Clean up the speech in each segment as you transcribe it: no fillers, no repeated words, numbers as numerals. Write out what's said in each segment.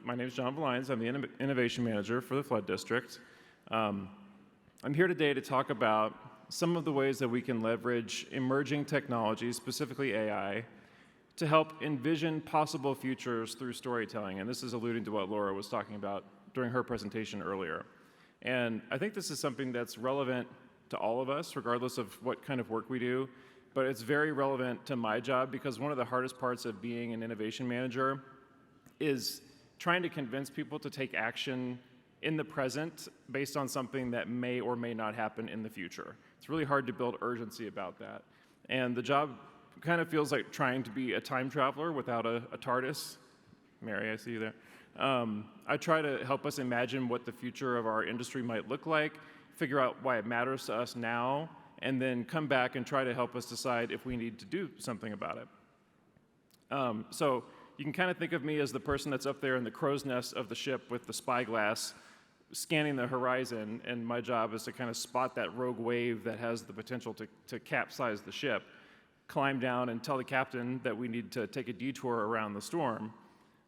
my name is John Villines. I'm the Innovation Manager for the Flood District. I'm here today to talk about some of the ways that we can leverage emerging technologies, specifically AI, to help envision possible futures through storytelling. And this is alluding to what Laura was talking about during her presentation earlier. And I think this is something that's relevant to all of us, regardless of what kind of work we do. But it's very relevant to my job because one of the hardest parts of being an innovation manager is trying to convince people to take action in the present based on something that may or may not happen in the future. It's really hard to build urgency about that. And the job kind of feels like trying to be a time traveler without a TARDIS. Mary, I see you there. I try to help us imagine what the future of our industry might look like, figure out why it matters to us now, and then come back and try to help us decide if we need to do something about it. So you can kind of think of me as the person that's up there in the crow's nest of the ship with the spyglass scanning the horizon, and my job is to kind of spot that rogue wave that has the potential to capsize the ship, climb down and tell the captain that we need to take a detour around the storm.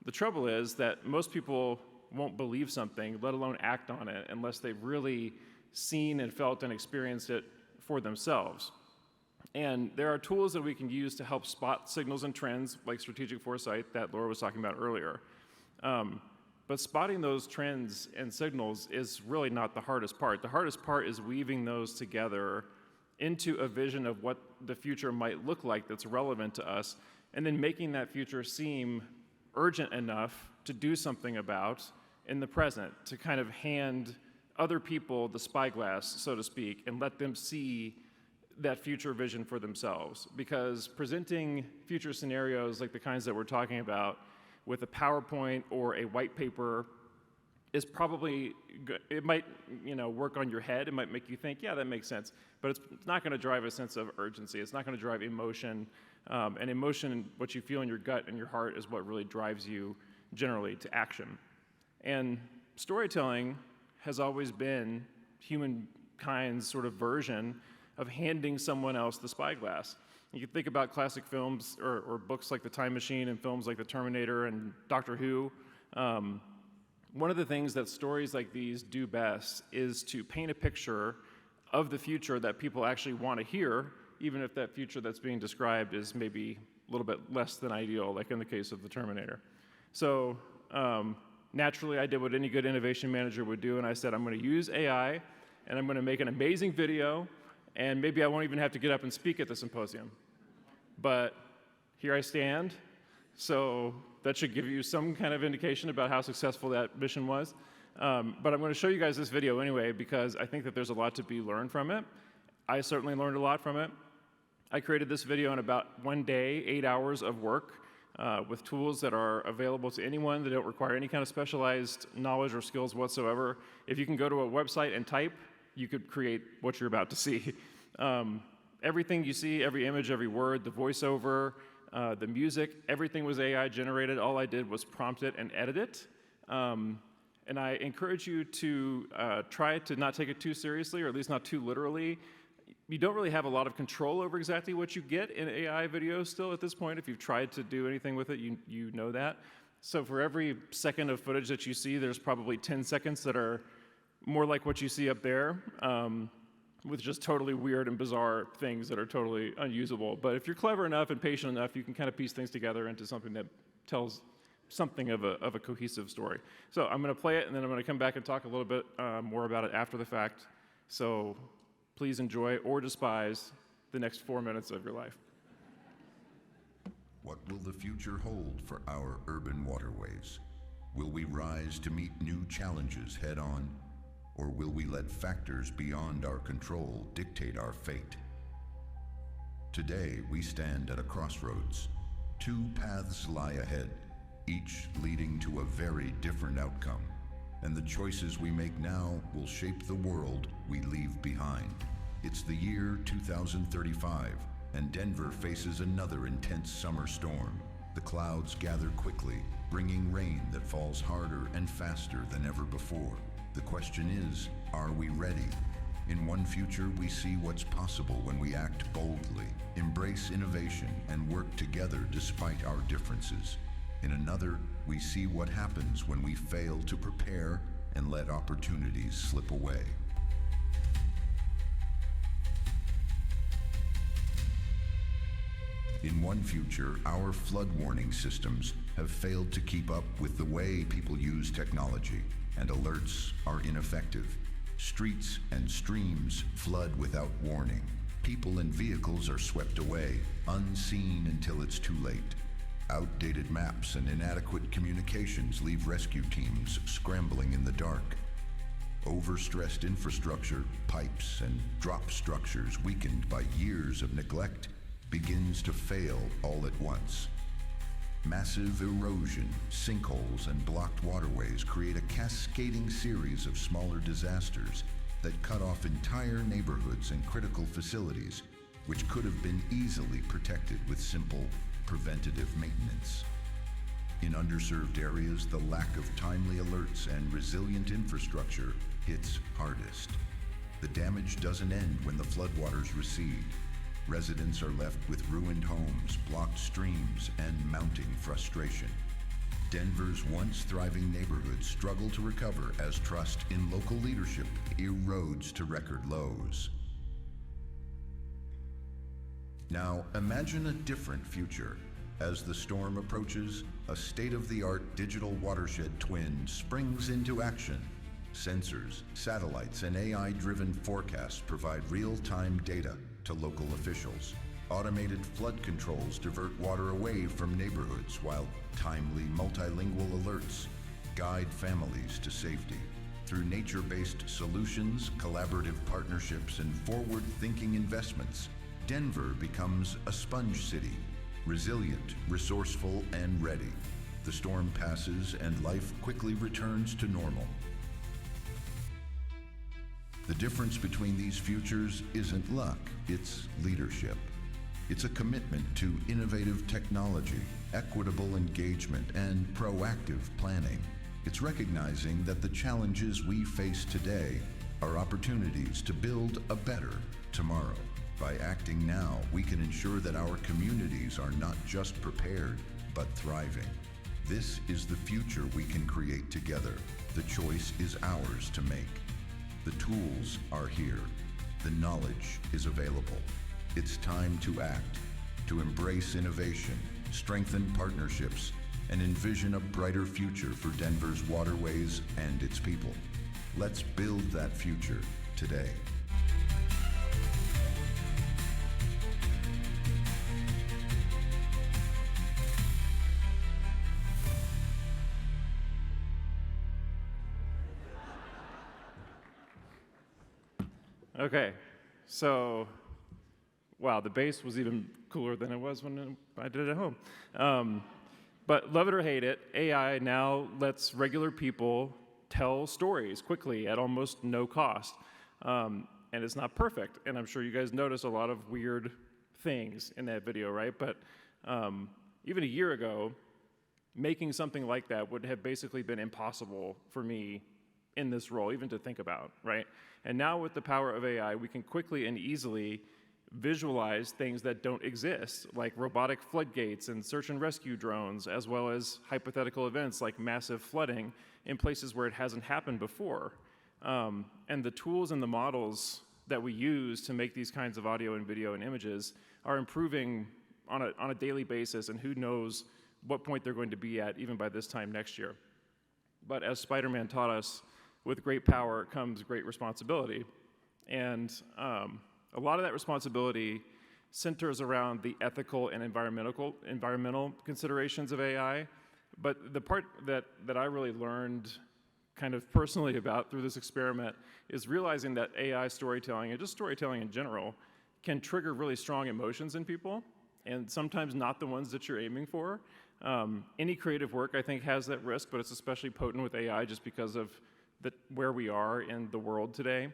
The trouble is that most people won't believe something, let alone act on it, unless they've really seen and felt and experienced it for themselves. And there are tools that we can use to help spot signals and trends, like strategic foresight that Laura was talking about earlier. But spotting those trends and signals is really not the hardest part. The hardest part is weaving those together into a vision of what the future might look like that's relevant to us, and then making that future seem urgent enough to do something about in the present, to kind of hand other people the spyglass, so to speak, and let them see that future vision for themselves. Because presenting future scenarios like the kinds that we're talking about with a PowerPoint or a white paper is probably good. It might, work on your head. It might make you think, yeah, that makes sense. But it's not going to drive a sense of urgency. It's not going to drive emotion. And emotion, what you feel in your gut and your heart, is what really drives you generally to action. And storytelling has always been humankind's sort of version of handing someone else the spyglass. You can think about classic films or books like The Time Machine and films like The Terminator and Doctor Who. One of the things that stories like these do best is to paint a picture of the future that people actually want to hear, even if that future that's being described is maybe a little bit less than ideal, like in the case of The Terminator. So naturally, I did what any good innovation manager would do, and I said, I'm going to use AI, and I'm going to make an amazing video, and maybe I won't even have to get up and speak at the symposium. But here I stand, so that should give you some kind of indication about how successful that mission was. But I'm going to show you guys this video anyway, because I think that there's a lot to be learned from it. I certainly learned a lot from it. I created this video in about 1 day, 8 hours of work, with tools that are available to anyone that don't require any kind of specialized knowledge or skills whatsoever. If you can go to a website and type, you could create what you're about to see. Everything you see, every image, every word, the voiceover, the music, everything was AI generated. All I did was prompt it and edit it. And I encourage you to try to not take it too seriously, or at least not too literally. You don't really have a lot of control over exactly what you get in AI videos still at this point. If you've tried to do anything with it, you know that. So for every second of footage that you see, there's probably 10 seconds that are more like what you see up there, with just totally weird and bizarre things that are totally unusable. But if you're clever enough and patient enough, you can kind of piece things together into something that tells something of a cohesive story. So I'm going to play it, and then I'm going to come back and talk a little bit more about it after the fact. So please enjoy or despise the next 4 minutes of your life. What will the future hold for our urban waterways? Will we rise to meet new challenges head on? Or will we let factors beyond our control dictate our fate? Today, we stand at a crossroads. Two paths lie ahead, each leading to a very different outcome. And the choices we make now will shape the world we leave behind. It's the year 2035, and Denver faces another intense summer storm. The clouds gather quickly, bringing rain that falls harder and faster than ever before. The question is, are we ready? In one future, we see what's possible when we act boldly, embrace innovation, and work together despite our differences. In another, we see what happens when we fail to prepare and let opportunities slip away. In one future, our flood warning systems have failed to keep up with the way people use technology, and alerts are ineffective. Streets and streams flood without warning. People and vehicles are swept away, unseen until it's too late. Outdated maps and inadequate communications leave rescue teams scrambling in the dark. Overstressed infrastructure, pipes, and drop structures weakened by years of neglect begins to fail all at once. Massive erosion, sinkholes, and blocked waterways create a cascading series of smaller disasters that cut off entire neighborhoods and critical facilities, which could have been easily protected with simple preventative maintenance. In underserved areas, the lack of timely alerts and resilient infrastructure hits hardest. The damage doesn't end when the floodwaters recede. Residents are left with ruined homes, blocked streams, and mounting frustration. Denver's once thriving neighborhoods struggle to recover as trust in local leadership erodes to record lows. Now, imagine a different future. As the storm approaches, a state-of-the-art digital watershed twin springs into action. Sensors, satellites, and AI-driven forecasts provide real-time data to local officials. Automated flood controls divert water away from neighborhoods, while timely multilingual alerts guide families to safety. Through nature-based solutions, collaborative partnerships, and forward-thinking investments, Denver becomes a sponge city, resilient, resourceful, and ready. The storm passes and life quickly returns to normal. The difference between these futures isn't luck, it's leadership. It's a commitment to innovative technology, equitable engagement, and proactive planning. It's recognizing that the challenges we face today are opportunities to build a better tomorrow. By acting now, we can ensure that our communities are not just prepared, but thriving. This is the future we can create together. The choice is ours to make. The tools are here. The knowledge is available. It's time to act, to embrace innovation, strengthen partnerships, and envision a brighter future for Denver's waterways and its people. Let's build that future today. Okay, so, wow, the bass was even cooler than it was when I did it at home. But love it or hate it, AI now lets regular people tell stories quickly at almost no cost. And it's not perfect, and I'm sure you guys notice a lot of weird things in that video, right? But even a year ago, making something like that would have basically been impossible for me in this role, even to think about, right? And now with the power of AI, we can quickly and easily visualize things that don't exist, like robotic floodgates and search and rescue drones, as well as hypothetical events like massive flooding in places where it hasn't happened before. And the tools and the models that we use to make these kinds of audio and video and images are improving on a daily basis, and who knows what point they're going to be at even by this time next year. But as Spider-Man taught us, with great power comes great responsibility. And a lot of that responsibility centers around the ethical and environmental considerations of AI. But the part that I really learned kind of personally about through this experiment is realizing that AI storytelling, and just storytelling in general, can trigger really strong emotions in people, and sometimes not the ones that you're aiming for. Any creative work, I think, has that risk, but it's especially potent with AI just because of where we are in the world today.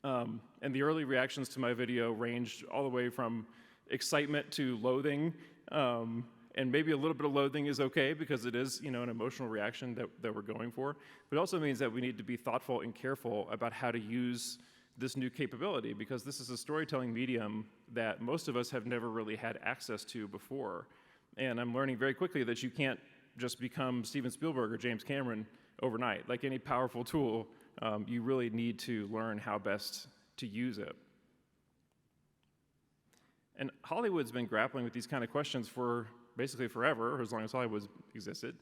And the early reactions to my video ranged all the way from excitement to loathing, and maybe a little bit of loathing is okay because it is, an emotional reaction that we're going for. But it also means that we need to be thoughtful and careful about how to use this new capability, because this is a storytelling medium that most of us have never really had access to before. And I'm learning very quickly that you can't just become Steven Spielberg or James Cameron overnight. Like any powerful tool, you really need to learn how best to use it. And Hollywood's been grappling with these kind of questions for basically forever, or as long as Hollywood existed,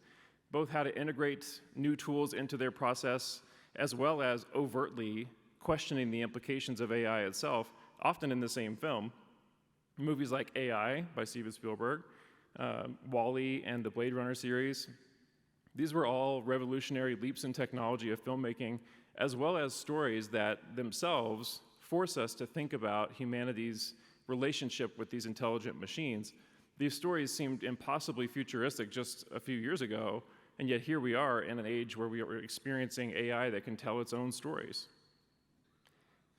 both how to integrate new tools into their process, as well as overtly questioning the implications of AI itself, often in the same film. Movies like AI by Steven Spielberg, WALL-E, and the Blade Runner series, these were all revolutionary leaps in technology of filmmaking, as well as stories that themselves force us to think about humanity's relationship with these intelligent machines. These stories seemed impossibly futuristic just a few years ago, and yet here we are in an age where we are experiencing AI that can tell its own stories.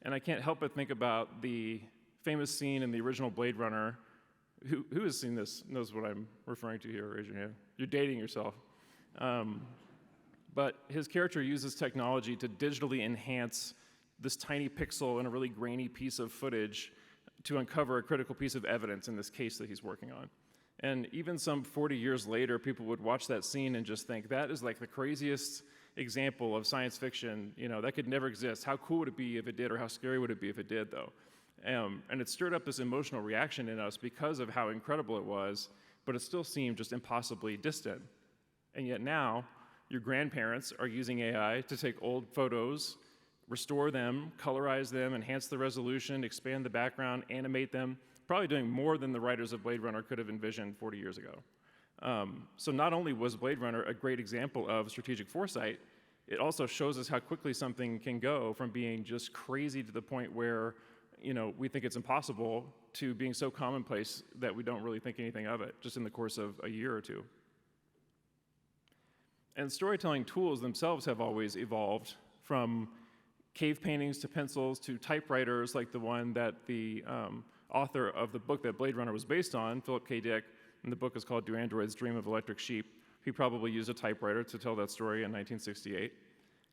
And I can't help but think about the famous scene in the original Blade Runner. Who has seen this knows what I'm referring to here? Raise your hand. You're dating yourself. But his character uses technology to digitally enhance this tiny pixel in a really grainy piece of footage to uncover a critical piece of evidence in this case that he's working on. And even some 40 years later, people would watch that scene and just think, that is like the craziest example of science fiction. You know, that could never exist. How cool would it be if it did, or how scary would it be if it did, though? And it stirred up this emotional reaction in us because of how incredible it was, but it still seemed just impossibly distant. And yet now, your grandparents are using AI to take old photos, restore them, colorize them, enhance the resolution, expand the background, animate them, probably doing more than the writers of Blade Runner could have envisioned 40 years ago. So not only was Blade Runner a great example of strategic foresight, it also shows us how quickly something can go from being just crazy to the point where, you know, we think it's impossible to being so commonplace that we don't really think anything of it, just in the course of a year or two. And storytelling tools themselves have always evolved, from cave paintings to pencils to typewriters like the one that the author of the book that Blade Runner was based on, Philip K. Dick, and the book is called Do Androids Dream of Electric Sheep? He probably used a typewriter to tell that story in 1968.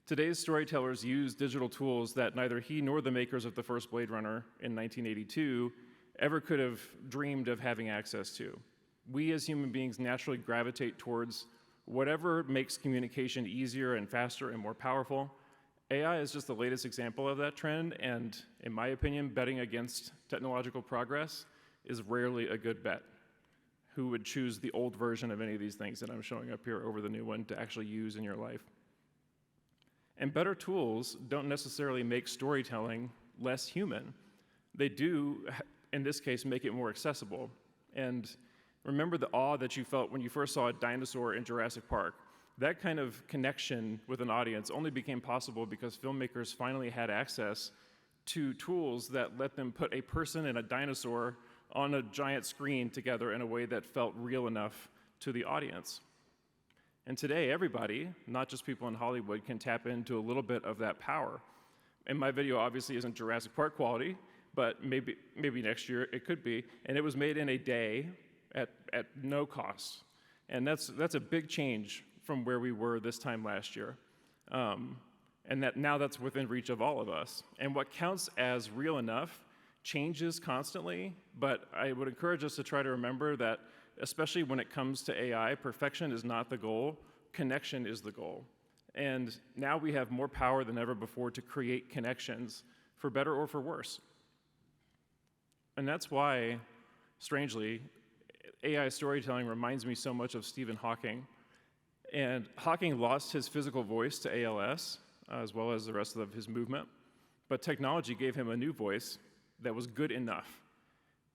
Today's storytellers use digital tools that neither he nor the makers of the first Blade Runner in 1982 ever could have dreamed of having access to. We as human beings naturally gravitate towards whatever makes communication easier and faster and more powerful. AI is just the latest example of that trend, and in my opinion, betting against technological progress is rarely a good bet. Who would choose the old version of any of these things that I'm showing up here over the new one to actually use in your life? And better tools don't necessarily make storytelling less human. They do, in this case, make it more accessible. And remember the awe that you felt when you first saw a dinosaur in Jurassic Park. That kind of connection with an audience only became possible because filmmakers finally had access to tools that let them put a person and a dinosaur on a giant screen together in a way that felt real enough to the audience. And today, everybody, not just people in Hollywood, can tap into a little bit of that power. And my video obviously isn't Jurassic Park quality, but maybe next year it could be. And it was made in a day at no cost. And that's a big change from where we were this time last year. And that now that's within reach of all of us. And what counts as real enough changes constantly, but I would encourage us to try to remember that, especially when it comes to AI, perfection is not the goal, connection is the goal. And now we have more power than ever before to create connections, for better or for worse. And that's why, strangely, AI storytelling reminds me so much of Stephen Hawking. And Hawking lost his physical voice to ALS, as well as the rest of his movement, but technology gave him a new voice that was good enough.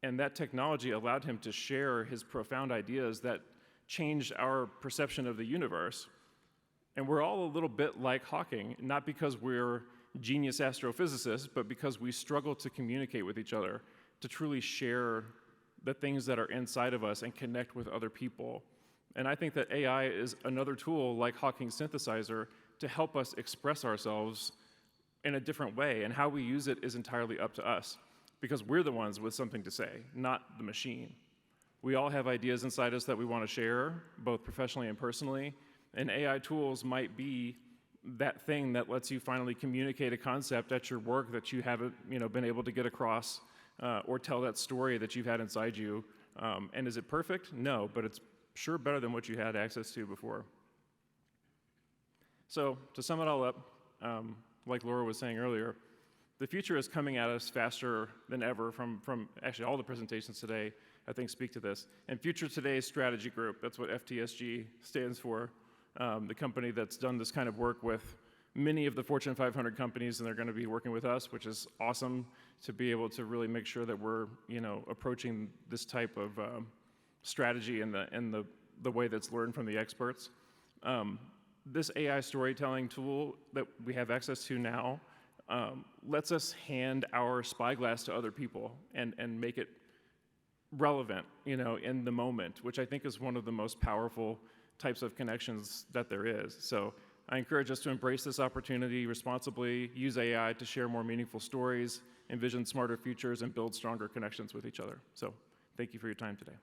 And that technology allowed him to share his profound ideas that changed our perception of the universe. And we're all a little bit like Hawking, not because we're genius astrophysicists, but because we struggle to communicate with each other, to truly share the things that are inside of us and connect with other people. And I think that AI is another tool like Hawking's synthesizer to help us express ourselves in a different way, and how we use it is entirely up to us, because we're the ones with something to say, not the machine. We all have ideas inside us that we want to share, both professionally and personally, and AI tools might be that thing that lets you finally communicate a concept at your work that you haven't been able to get across, or tell that story that you've had inside you. And is it perfect? No, but it's sure better than what you had access to before. So to sum it all up, like Laura was saying earlier, the future is coming at us faster than ever from actually all the presentations today, I think, speak to this. And Future Today's Strategy Group, that's what FTSG stands for, the company that's done this kind of work with many of the Fortune 500 companies, and they're going to be working with us, which is awesome to be able to really make sure that we're, approaching this type of strategy in the way that's learned from the experts. This AI storytelling tool that we have access to now lets us hand our spyglass to other people and make it relevant, in the moment, which I think is one of the most powerful types of connections that there is. So I encourage us to embrace this opportunity responsibly, use AI to share more meaningful stories, envision smarter futures, and build stronger connections with each other. So thank you for your time today.